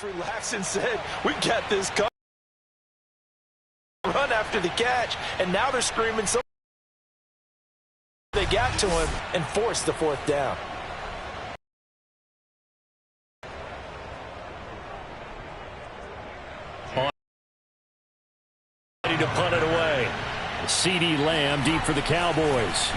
Relaxed and said, "We got this covered." Run after the catch, and now they're screaming so they got to him and forced the fourth down. Ready to punt it away. CeeDee Lamb deep for the Cowboys.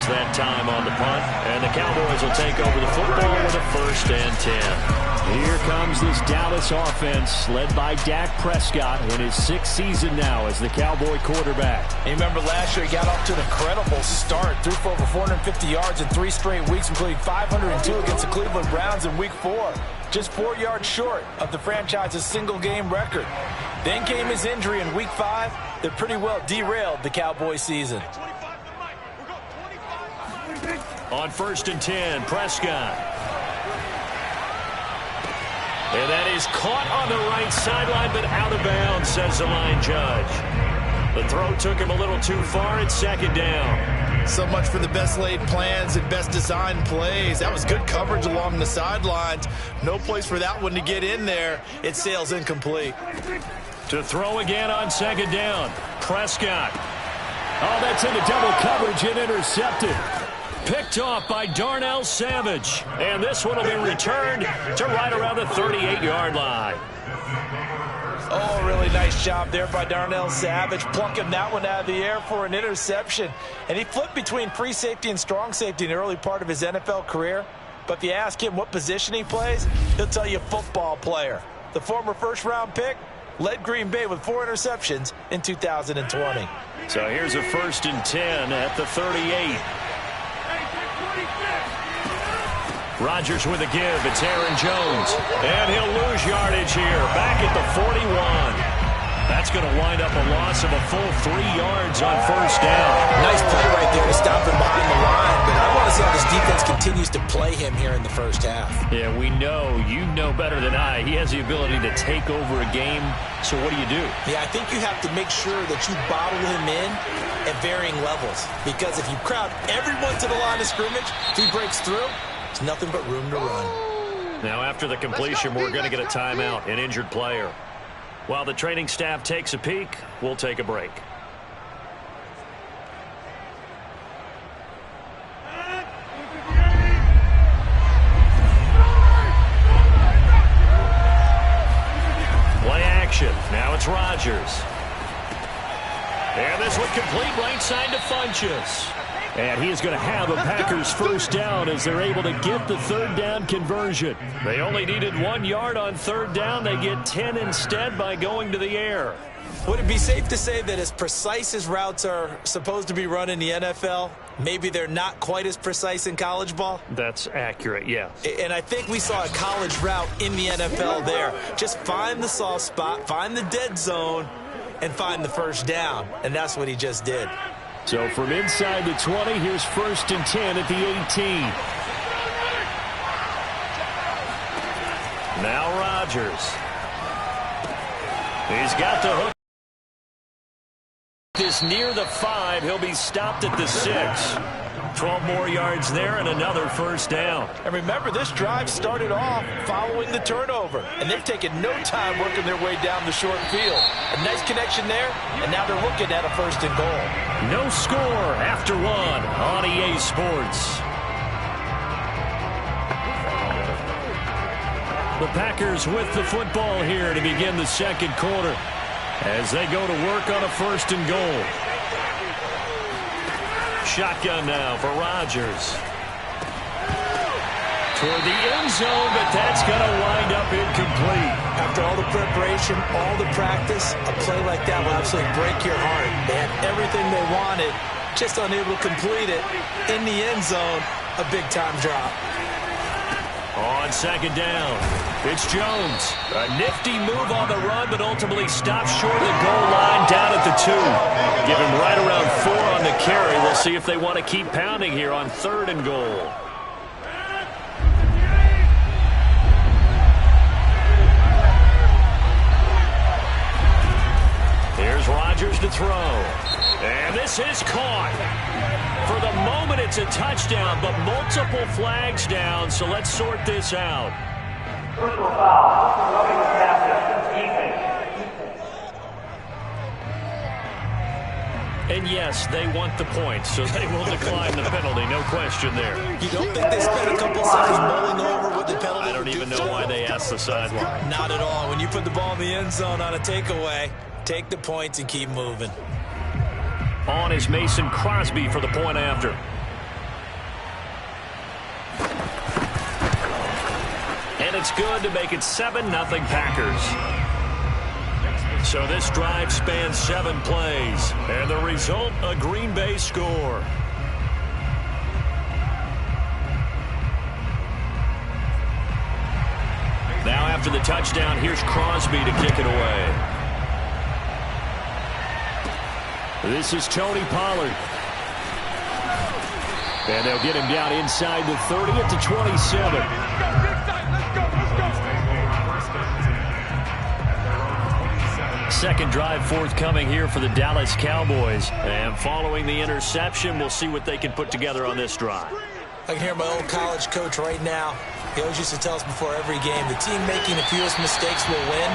That time on the punt, and the Cowboys will take over the football with a 1st and 10. Here comes this Dallas offense led by Dak Prescott in his 6th season now as the Cowboy quarterback. And remember last year he got off to an incredible start, threw for over 450 yards in 3 straight weeks, including 502 against the Cleveland Browns in week 4. Just 4 yards short of the franchise's single-game record. Then came his injury in week 5 that pretty well derailed the Cowboy season. On 1st and 10, Prescott. And that is caught on the right sideline, but out of bounds, says the line judge. The throw took him a little too far. It's 2nd down. So much for the best laid plans and best designed plays. That was good coverage along the sidelines. No place for that one to get in there. It sails incomplete. To throw again on 2nd down. Prescott. Oh, that's into double coverage and intercepted. Picked off by Darnell Savage. And this one will be returned to right around the 38-yard line. Oh, really nice job there by Darnell Savage, plucking that one out of the air for an interception. And he flipped between free safety and strong safety in the early part of his NFL career. But if you ask him what position he plays, he'll tell you football player. The former 1st-round pick led Green Bay with 4 interceptions in 2020. So here's a 1st and 10 at the 38. Rodgers with a give. It's Aaron Jones. And he'll lose yardage here. Back at the 41. That's going to wind up a loss of a full 3 yards on 1st down. Nice play right there to stop him behind the line. But I want to see how this defense continues to play him here in the 1st half. Yeah, we know. You know better than I. He has the ability to take over a game. So what do? Yeah, I think you have to make sure that you bottle him in at varying levels. Because if you crowd everyone to the line of scrimmage, if he breaks through, there's nothing but room to run. Now after the completion, we're going to get a timeout, an injured player. While the training staff takes a peek, we'll take a break. Play action. Now it's Rodgers. And this one complete right side to Funchess. And he is going to have a Packers 1st down as they're able to get the 3rd down conversion. They only needed 1 yard on 3rd down. They get 10 instead by going to the air. Would it be safe to say that as precise as routes are supposed to be run in the NFL, maybe they're not quite as precise in college ball? That's accurate, yeah. And I think we saw a college route in the NFL there. Just find the soft spot, find the dead zone, and find the 1st down. And that's what he just did. So from inside the 20, here's 1st and 10 at the 18. Now Rodgers. He's got the hook. This near the 5. He'll be stopped at the 6. 12 more yards there and another 1st down. And remember, this drive started off following the turnover. And they've taken no time working their way down the short field. A nice connection there, and now they're looking at a 1st and goal. No score after 1 on EA Sports. The Packers with the football here to begin the 2nd quarter as they go to work on a 1st and goal. Shotgun now for Rodgers. Toward the end zone, but that's going to wind up incomplete. After all the preparation, all the practice, a play like that will absolutely break your heart. They had everything they wanted, just unable to complete it. In the end zone, a big-time drop. On 2nd down, it's Jones. A nifty move on the run, but ultimately stopped short of the goal line down at the 2. Give him right around 4 on the carry. We'll see if they want to keep pounding here on 3rd and goal. Here's Rodgers to throw. And this is caught. For the moment, it's a touchdown, but multiple flags down, so let's sort this out. Personal foul. Rubbing the passer. Defense. And yes, they want the points, so they will decline the penalty. No question there. You don't think they spent a couple seconds mulling over what the penalty I don't even know why they asked the sideline. Not at all. When you put the ball in the end zone on a takeaway, take the points and keep moving. On is Mason Crosby for the point after. And it's good to make it 7-0 Packers. So this drive spans 7 plays. And the result, a Green Bay score. Now after the touchdown, here's Crosby to kick it away. This is Tony Pollard. And they'll get him down inside the 30 at the 27. Second drive forthcoming here for the Dallas Cowboys. And following the interception, we'll see what they can put together on this drive. I can hear my old college coach right now. He always used to tell us before every game, the team making the fewest mistakes will win.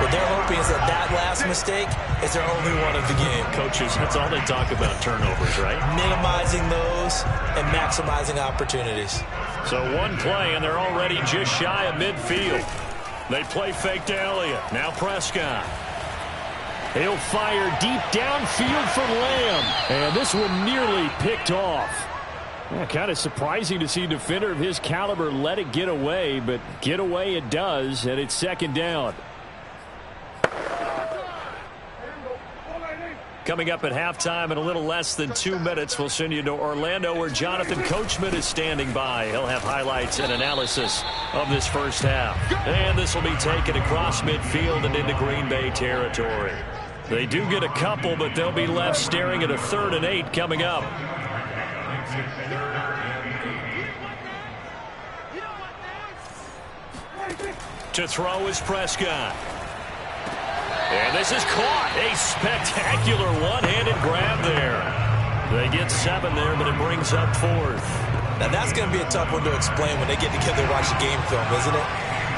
What they're hoping is that that last mistake is their only one of the game. Coaches, that's all they talk about, turnovers, right? Minimizing those and maximizing opportunities. So one play, and they're already just shy of midfield. They play fake to Elliott. Now Prescott. He'll fire deep downfield from Lamb. And this one nearly picked off. Yeah, kind of surprising to see a defender of his caliber let it get away, but get away it does, and it's second down. Coming up at halftime in a little less than 2 minutes, we'll send you to Orlando where Jonathan Coachman is standing by. He'll have highlights and analysis of this first half. And this will be taken across midfield and into Green Bay territory. They do get a couple, but they'll be left staring at a 3rd and 8 coming up. To throw is Prescott. And this is caught. A spectacular one-handed grab there. They get 7 there, but it brings up 4th. Now that's going to be a tough one to explain when they get together and watch the game film, isn't it?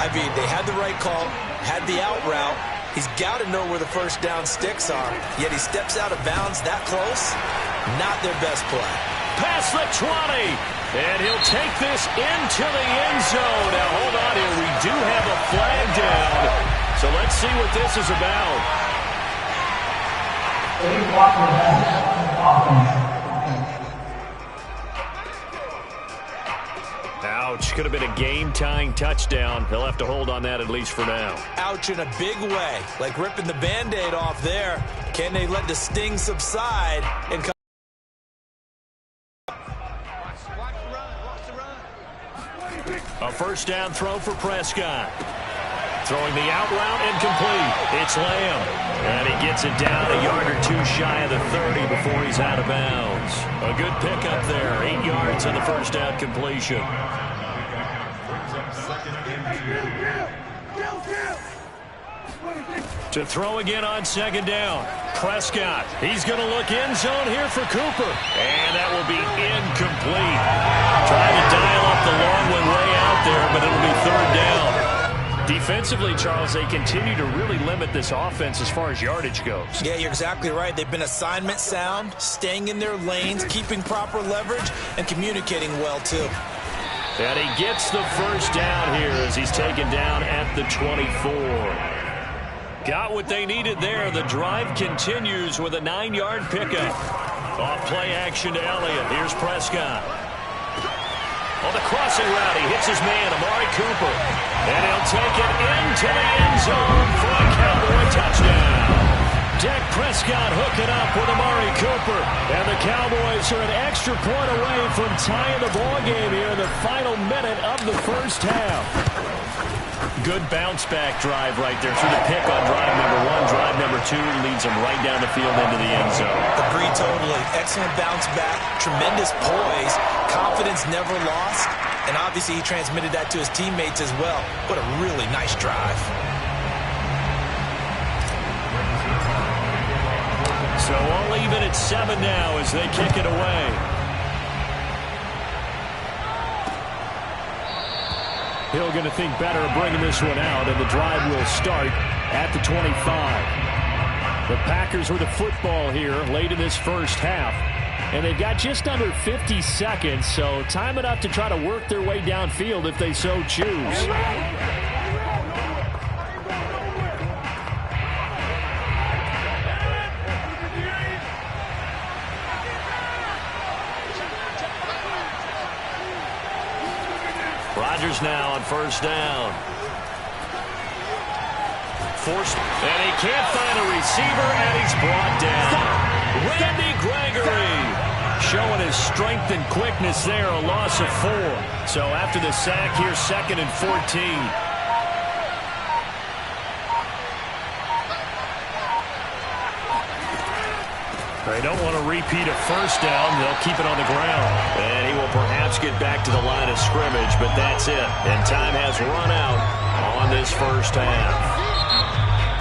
I mean, they had the right call, had the out route. He's got to know where the first down sticks are, yet he steps out of bounds that close. Not their best play. Past the 20, and he'll take this into the end zone. Now, hold on here. We do have a flag down, so let's see what this is about. Ouch. Could have been a game-tying touchdown. He'll have to hold on that at least for now. Ouch in a big way. Like ripping the Band-Aid off there. Can they let the sting subside and come? A first down throw for Prescott. Throwing the out route incomplete. It's Lamb. And he gets it down a yard or 2 shy of the 30 before he's out of bounds. A good pickup there. 8 yards on the first down completion. To throw again on second down. Prescott. He's going to look end zone here for Cooper. And that will be incomplete. Trying to dial up the long one way out there, but it'll be 3rd down. Defensively, Charles, they continue to really limit this offense as far as yardage goes. Yeah, you're exactly right. They've been assignment sound, staying in their lanes, keeping proper leverage, and communicating well, too. And he gets the first down here as he's taken down at the 24. Got what they needed there. The drive continues with a 9-yard pickup. Off play action to Elliott. Here's Prescott. On the crossing route, he hits his man, Amari Cooper. And he'll take it into the end zone for a Cowboy touchdown. Dak Prescott hooking up with Amari Cooper. And the Cowboys are an extra point away from tying the ballgame here in the final minute of the first half. Good bounce-back drive right there through the pick on drive number 1. Drive number 2 leads him right down the field into the end zone. Agree totally. Excellent bounce-back, tremendous poise, confidence never lost, and obviously he transmitted that to his teammates as well. What a really nice drive. So all even it's 7 now as they kick it away. Hill going to think better of bringing this one out, and the drive will start at the 25. The Packers with the football here late in this first half, and they've got just under 50 seconds, so time enough to try to work their way downfield if they so choose. Rodgers now on first down. Forced, and he can't find a receiver, and he's brought down. Randy Gregory showing his strength and quickness there, a loss of 4. So after the sack, here's 2nd and 14. They don't want to repeat a first down. They'll keep it on the ground. And he will perhaps get back to the line of scrimmage, but that's it. And time has run out on this first half.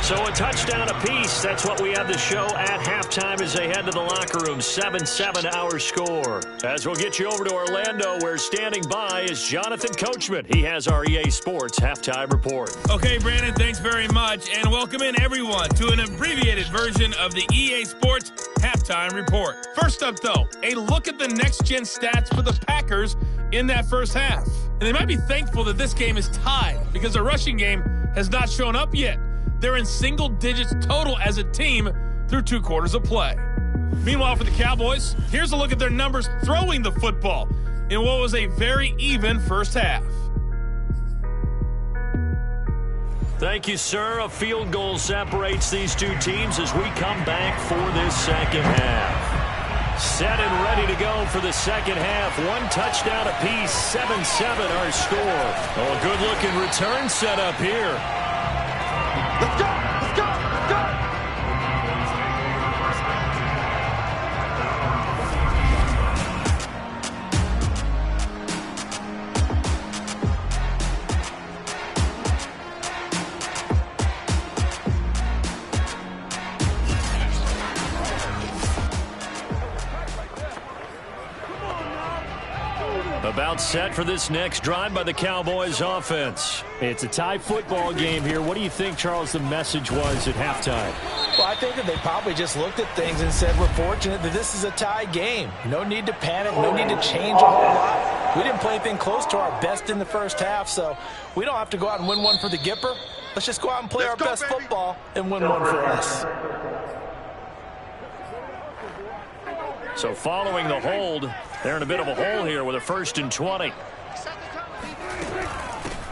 So a touchdown apiece. That's what we have to show at halftime as they head to the locker room. 7-7 our score. As we'll get you over to Orlando, where standing by is Jonathan Coachman. He has our EA Sports halftime report. Okay, Brandon, thanks very much. And welcome in, everyone, to an abbreviated version of the EA Sports halftime report. First up, though, a look at the next-gen stats for the Packers in that first half. And they might be thankful that this game is tied because the rushing game has not shown up yet. They're in single digits total as a team through 2 quarters of play. Meanwhile, for the Cowboys, here's a look at their numbers throwing the football in what was a very even first half. Thank you, sir. A field goal separates these two teams as we come back for this second half. Set and ready to go for the second half. 1 touchdown apiece, 7-7 our score. Oh, a good-looking return set up here. Let's go! Let's go! Let's go! About set for this next drive by the Cowboys offense. It's a tie football game here. What do you think, Charles, the message was at halftime? Well, I think that they probably just looked at things and said, we're fortunate that this is a tie game. No need to panic, no need to change a whole lot. We didn't play anything close to our best in the first half, so we don't have to go out and win one for the Gipper. Let's just go out and play our best football and win one for us. So following the hold, they're in a bit of a hole here with a 1st and 20.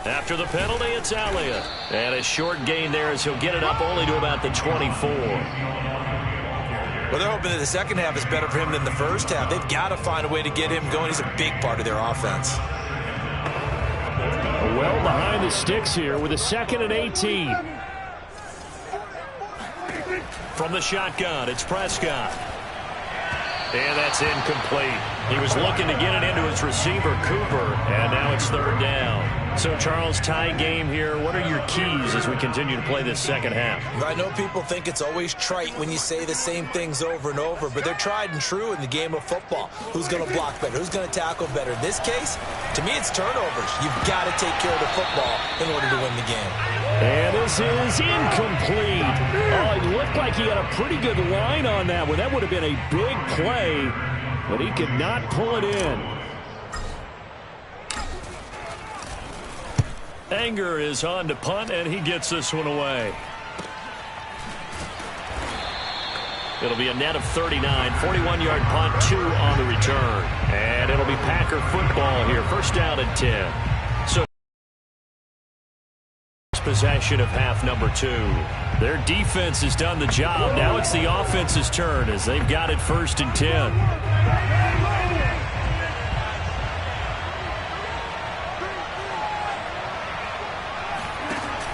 After the penalty, it's Elliott. And a short gain there as he'll get it up only to about the 24. Well, they're hoping that the second half is better for him than the first half. They've got to find a way to get him going. He's a big part of their offense. Well behind the sticks here with a 2nd and 18. From the shotgun, it's Prescott. And that's incomplete. He was looking to get it into his receiver, Cooper, and now it's 3rd down. So, Charles, tie game here. What are your keys as we continue to play this second half? I know people think it's always trite when you say the same things over and over, but they're tried and true in the game of football. Who's going to block better? Who's going to tackle better? In this case, to me, it's turnovers. You've got to take care of the football in order to win the game. And this is incomplete. Oh, it looked like he had a pretty good line on that one. That would have been a big play, but he could not pull it in. Anger is on to punt, and he gets this one away. It'll be a net of 39, 41-yard punt, 2 on the return. And it'll be Packer football here, 1st down and 10. So possession of half number 2. Their defense has done the job. Now it's the offense's turn as they've got it 1st and 10.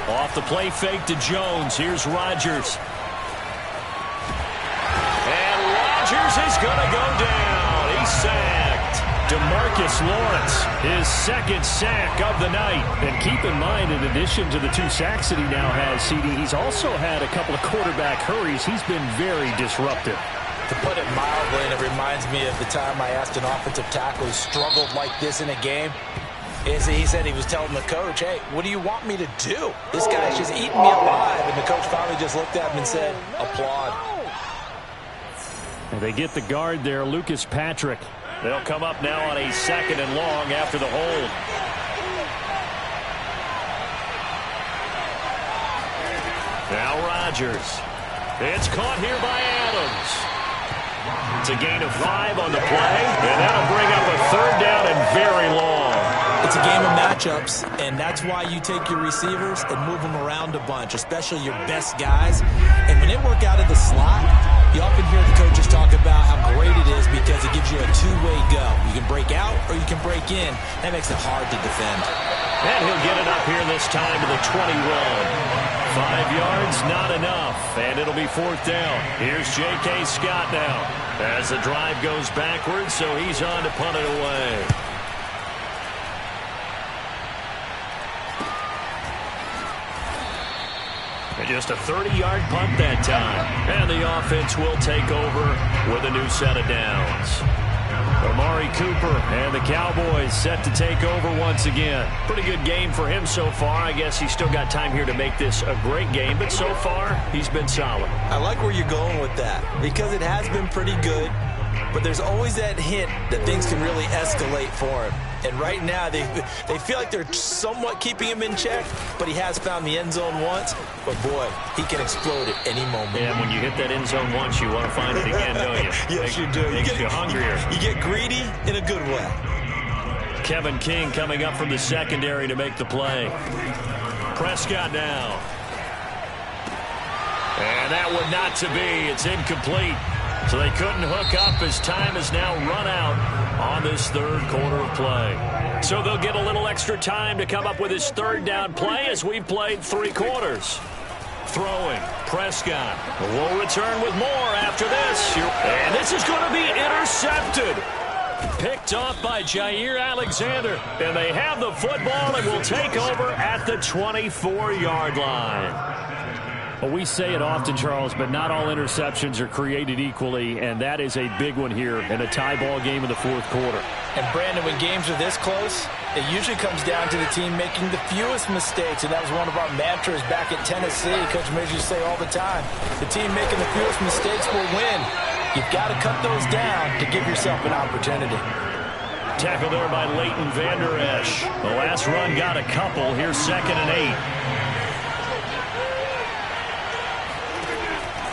Off the play fake to Jones. Here's Rodgers. And Rodgers is going to go down. He's sacked. DeMarcus Lawrence, his 2nd sack of the night. And keep in mind, in addition to the 2 sacks that he now has, CD, he's also had a couple of quarterback hurries. He's been very disruptive. To put it mildly, and it reminds me of the time I asked an offensive tackle who struggled like this in a game, he said he was telling the coach, hey, what do you want me to do? This guy's just eating me alive. And the coach finally just looked at him and said, applaud. And they get the guard there, Lucas Patrick. They'll come up now on a 2nd and long after the hold. Now Rodgers. It's caught here by Adams. It's a gain of 5 on the play, and that'll bring up a 3rd down and very long. It's a game of matchups, and that's why you take your receivers and move them around a bunch, especially your best guys. And when they work out of the slot, you often hear the coaches talk about how great it is because it gives you a two-way go. You can break out or you can break in. That makes it hard to defend. And he'll get it up here this time to the 21. 5 yards, not enough, and it'll be 4th down. Here's J.K. Scott now as the drive goes backwards, so he's on to punt it away. And just a 30-yard punt that time, and the offense will take over with a new set of downs. Amari Cooper and the Cowboys set to take over once again. Pretty good game for him so far. I guess he's still got time here to make this a great game, but so far, he's been solid. I like where you're going with that because it has been pretty good, but there's always that hint that things can really escalate for him. And right now, they feel like they're somewhat keeping him in check, but he has found the end zone once. But, boy, he can explode at any moment. Yeah, when you hit that end zone once, you want to find it again, don't you? Yes, you do. Makes you hungrier. You get greedy in a good way. Kevin King coming up from the secondary to make the play. Prescott now. And that one not to be. It's incomplete. So they couldn't hook up as time has now run out on this 3rd quarter of play. So they'll get a little extra time to come up with his 3rd down play as we've played 3 quarters. Throwing, Prescott will return with more after this. And this is going to be intercepted. Picked off by Jair Alexander. And they have the football and will take over at the 24-yard line. Well, we say it often, Charles, but not all interceptions are created equally, and that is a big one here in a tie ball game in the 4th quarter. And, Brandon, when games are this close, it usually comes down to the team making the fewest mistakes, and that was one of our mantras back at Tennessee. Coach Midge used to say all the time, the team making the fewest mistakes will win. You've got to cut those down to give yourself an opportunity. Tackled there by Leighton Vander Esch. The last run got a couple. Here's 2nd and 8.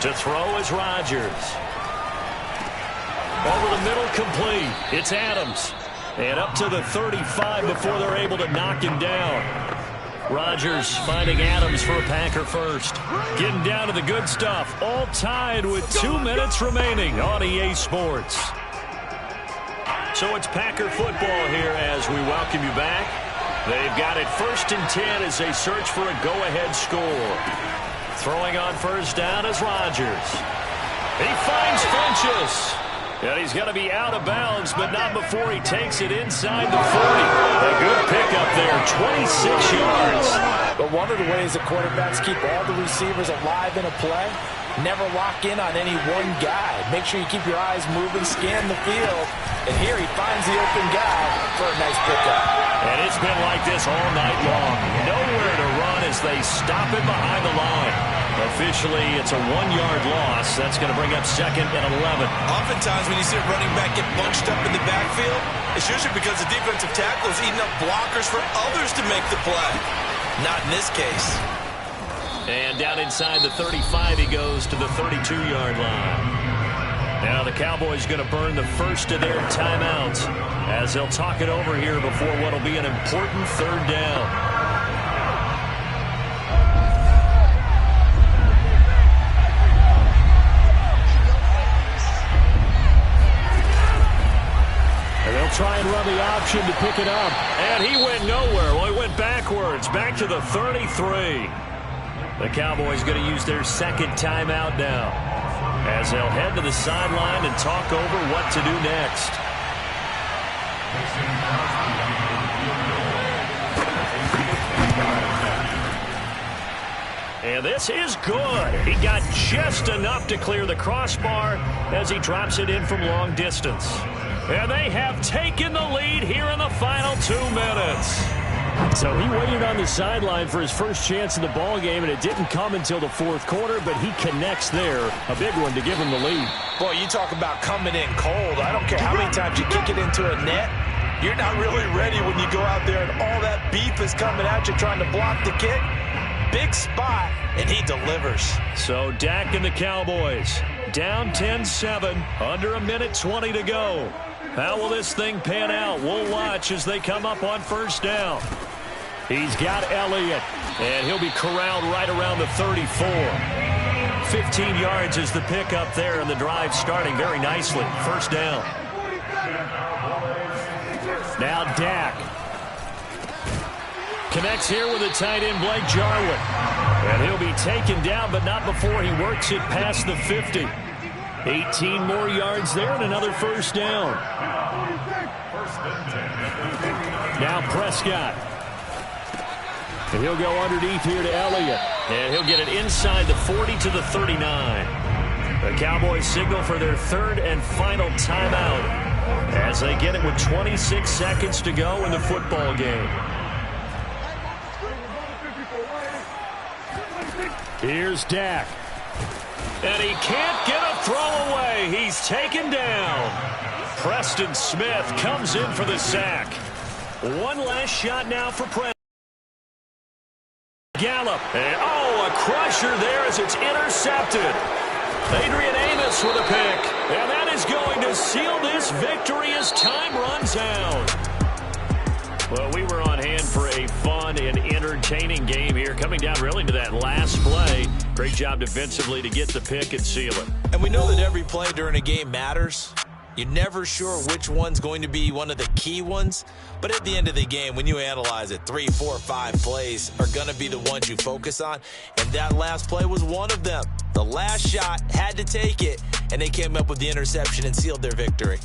To throw is Rodgers. Over the middle, complete. It's Adams. And up to the 35 before they're able to knock him down. Rodgers finding Adams for a Packer first. Getting down to the good stuff. All tied with 2 minutes remaining on EA Sports. So it's Packer football here as we welcome you back. They've got it 1st and 10 as they search for a go-ahead score. Throwing on 1st down is Rodgers. He finds Funchess. And he's going to be out of bounds, but not before he takes it inside the 40. A good pickup there, 26 yards. But one of the ways the quarterbacks keep all the receivers alive in a play, never lock in on any one guy. Make sure you keep your eyes moving, scan the field. And here he finds the open guy for a nice pickup. And it's been like this all night long. Nowhere to run as they stop it behind the line. Officially, it's a 1-yard loss. That's going to bring up 2nd and 11. Oftentimes when you see a running back get bunched up in the backfield, it's usually because the defensive tackle is eating up blockers for others to make the play. Not in this case. And down inside the 35, he goes to the 32-yard line. Now the Cowboys going to burn the first of their timeouts as they'll talk it over here before what will be an important 3rd down. And they'll try and run the option to pick it up. And he went nowhere. Well, he went backwards, back to the 33. The Cowboys going to use their 2nd timeout now as they'll head to the sideline and talk over what to do next. And this is good. He got just enough to clear the crossbar as he drops it in from long distance. And they have taken the lead here in the final 2 minutes. So he waited on the sideline for his first chance in the ball game, and it didn't come until the fourth quarter, but he connects there. A big one to give him the lead. Boy, you talk about coming in cold. I don't care how many times you kick it into a net. You're not really ready when you go out there and all that beef is coming at you trying to block the kick. Big spot, and he delivers. So Dak and the Cowboys down 10-7, under a minute 20 to go. How will this thing pan out? We'll watch as they come up on first down. He's got Elliott, and he'll be corralled right around the 34. 15 yards is the pickup there, and the drive starting very nicely. First down. Now Dak connects here with a tight end, Blake Jarwin. And he'll be taken down, but not before he works it past the 50. 18 more yards there and another first down. Now Prescott. And he'll go underneath here to Elliott. And he'll get it inside the 40 to the 39. The Cowboys signal for their third and final timeout as they get it with 26 seconds to go in the football game. Here's Dak. And he can't get a throw away. He's taken down. Preston Smith comes in for the sack. One last shot now for Preston. Gallup. And, a crusher there as it's intercepted. Adrian Amos with a pick. And that is going to seal this victory as time runs out. Well, we were on hand for a fun and entertaining game here, coming down really to that last play. Great job defensively to get the pick and seal it. And we know that every play during a game matters. You're never sure which one's going to be one of the key ones. But at the end of the game, when you analyze it, 3, 4, 5 plays are going to be the ones you focus on. And that last play was one of them. The last shot had to take it, and they came up with the interception and sealed their victory.